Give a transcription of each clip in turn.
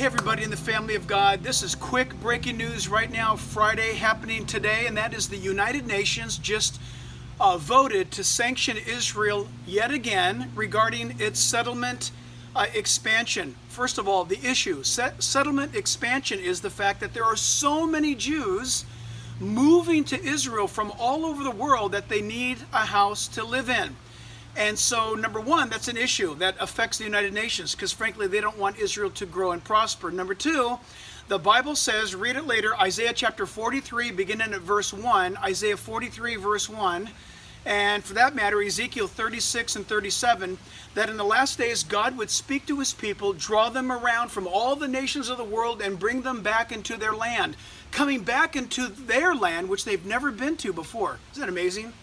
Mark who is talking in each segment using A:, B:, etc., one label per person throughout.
A: Hey everybody in the family of God, this is quick breaking news right now, Friday happening today, and that is the United Nations just voted to sanction Israel yet again regarding its settlement expansion. First of all, the issue, settlement expansion is the fact that there are so many Jews moving to Israel from all over the world that they need a house to live in. And so, number one, that's an issue that affects the United Nations because, frankly, they don't want Israel to grow and prosper. Number two, the Bible says, read it later, Isaiah chapter 43, beginning at verse 1, Isaiah 43, verse 1, and for that matter, Ezekiel 36 and 37, that in the last days God would speak to his people, draw them around from all the nations of the world, and bring them back into their land, coming back into their land, which they've never been to before. Isn't that amazing?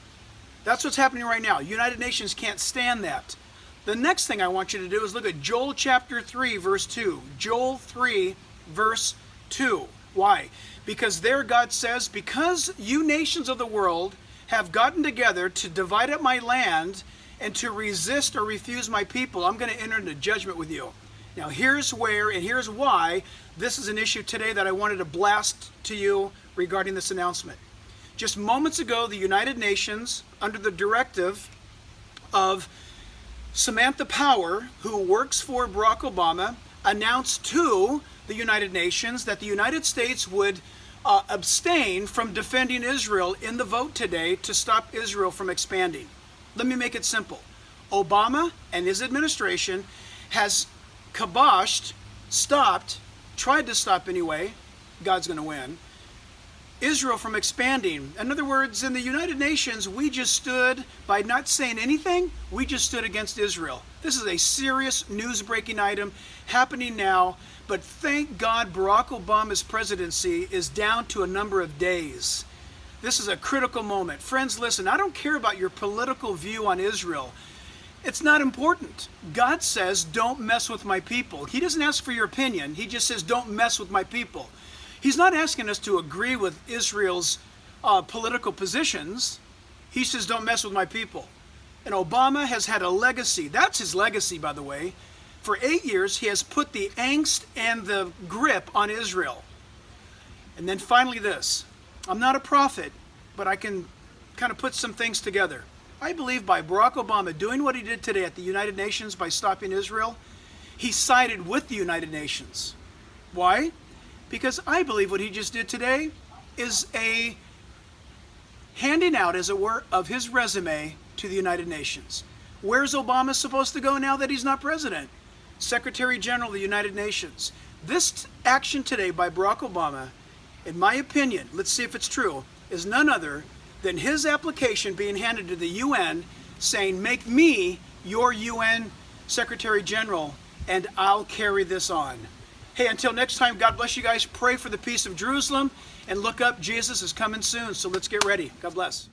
A: That's what's happening right now. United Nations can't stand that. The next thing I want you to do is look at Joel chapter 3, verse 2. Joel 3, verse 2. Why? Because there God says, because you nations of the world have gotten together to divide up my land and to resist or refuse my people, I'm going to enter into judgment with you. Now here's where and here's why this is an issue today that I wanted to blast to you regarding this announcement. Just moments ago, the United Nations, under the directive of Samantha Power, who works for Barack Obama, announced to the United Nations that the United States would abstain from defending Israel in the vote today to stop Israel from expanding. Let me make it simple. Obama and his administration has kiboshed, stopped, tried to stop anyway, God's going to win, Israel from expanding. In other words, in the United Nations, we just stood, by not saying anything, we just stood against Israel. This is a serious news-breaking item happening now, but thank God Barack Obama's presidency is down to a number of days. This is a critical moment. Friends, listen, I don't care about your political view on Israel. It's not important. God says, don't mess with my people. He doesn't ask for your opinion. He just says, don't mess with my people. He's not asking us to agree with Israel's political positions. He says, don't mess with my people. And Obama has had a legacy. That's his legacy, by the way. For 8 years, he has put the angst and the grip on Israel. And then finally this. I'm not a prophet, but I can kind of put some things together. I believe by Barack Obama doing what he did today at the United Nations by stopping Israel, he sided with the United Nations. Why? Because I believe what he just did today is a handing out, as it were, of his resume to the United Nations. Where's Obama supposed to go now that he's not president? Secretary General of the United Nations. This action today by Barack Obama, in my opinion, let's see if it's true, is none other than his application being handed to the UN saying, make me your UN Secretary General and I'll carry this on. Hey, until next time, God bless you guys. Pray for the peace of Jerusalem and look up. Jesus is coming soon, so let's get ready. God bless.